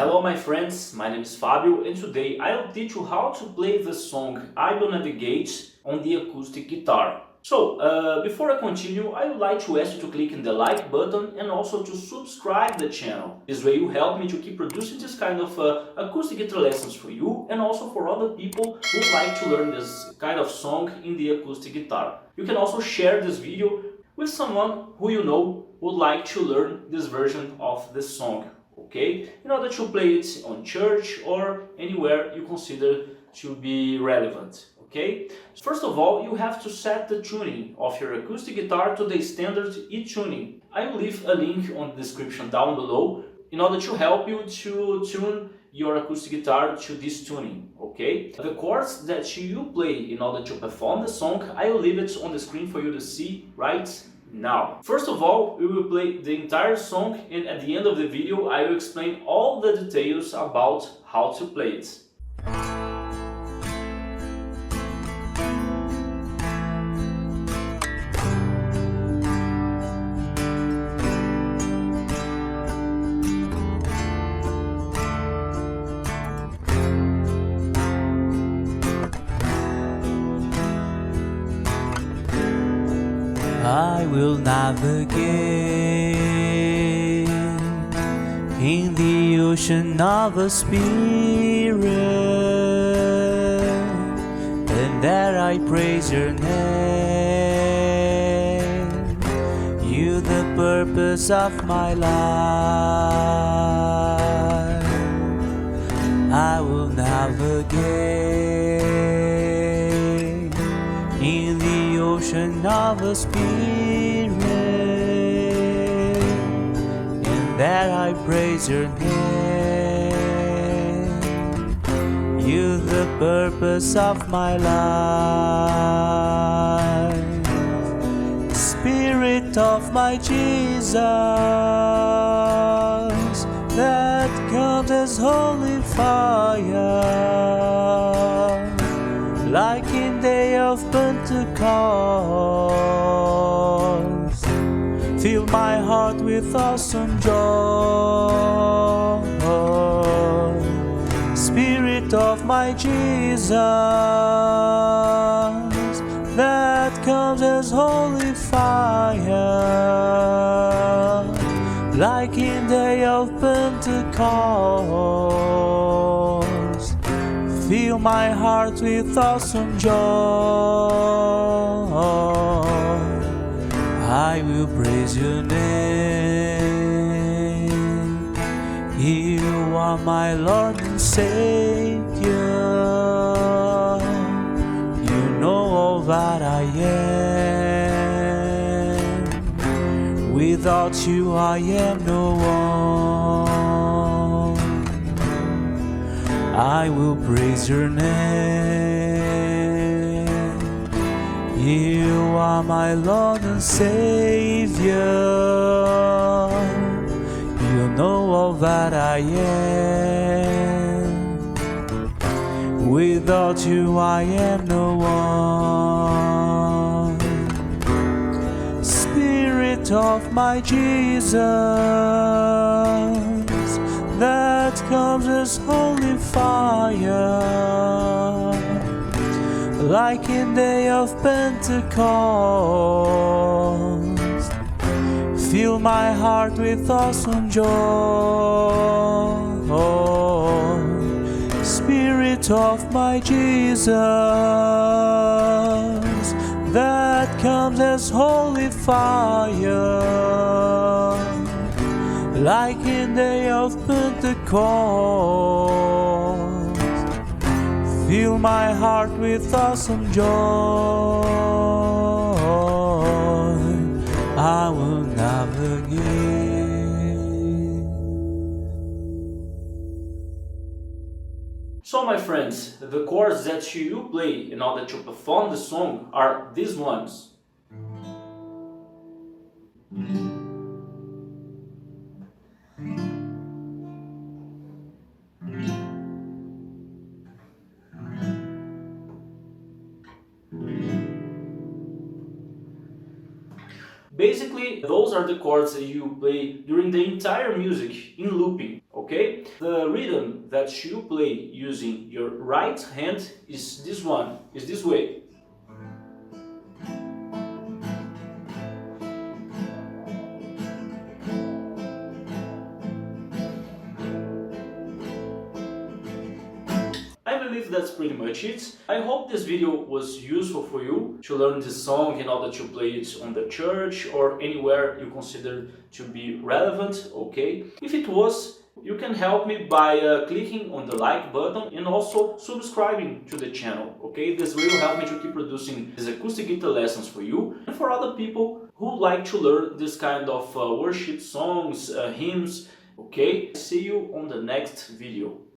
Hello my friends, my name is Fabio and today I'll teach you how to play the song I Will Navigate on the acoustic guitar. So, before I continue, I would like to ask you to click on the like button and also to subscribe the channel. This way you help me to keep producing this kind of acoustic guitar lessons for you and also for other people who like to learn this kind of song in the acoustic guitar. You can also share this video with someone who you know would like to learn this version of the song. Okay, in order to play it on church or anywhere you consider to be relevant. Okay, first of all, you have to set the tuning of your acoustic guitar to the standard E tuning. I will leave a link on the description down below in order to help you to tune your acoustic guitar to this tuning. Okay, the chords that you play in order to perform the song, I will leave it on the screen for you to see right now. First of all, we will play the entire song and at the end of the video I will explain all the details about how to play it. I will navigate in the ocean of a spirit, and there I praise your name. You the purpose of my life. I will navigate in the ocean of a spirit, and there I praise your name. You the purpose of my life. Spirit of my Jesus, that comes as holy fire, like in day of Pentecost. Fill my heart with awesome joy. Spirit of my Jesus, that comes as holy fire, like in day of Pentecost. Fill my heart with awesome joy. I will praise your name. You are my Lord and Savior. You know all that I am. Without you I am no one. I will praise your name. You are my Lord and Savior. You know all that I am. Without you I am no one. Spirit of my Jesus, that comes as holy fire, like in day of Pentecost. Fill my heart with awesome joy. Spirit of my Jesus, that comes as holy fire, like in day of Pentecost. Fill my heart with awesome joy. I will navigate. So my friends, the chords that you play in order to perform the song are these ones. Basically, those are the chords that you play during the entire music in looping, okay? the rhythm that you play using your right hand is this one, is this way. I believe that's pretty much it. I hope this video was useful for you to learn this song in order to play it on the church or anywhere you consider to be relevant, okay? If it was, you can help me by clicking on the like button and also subscribing to the channel, okay? This will help me to keep producing these acoustic guitar lessons for you and for other people who like to learn this kind of worship songs, hymns, okay? See you on the next video.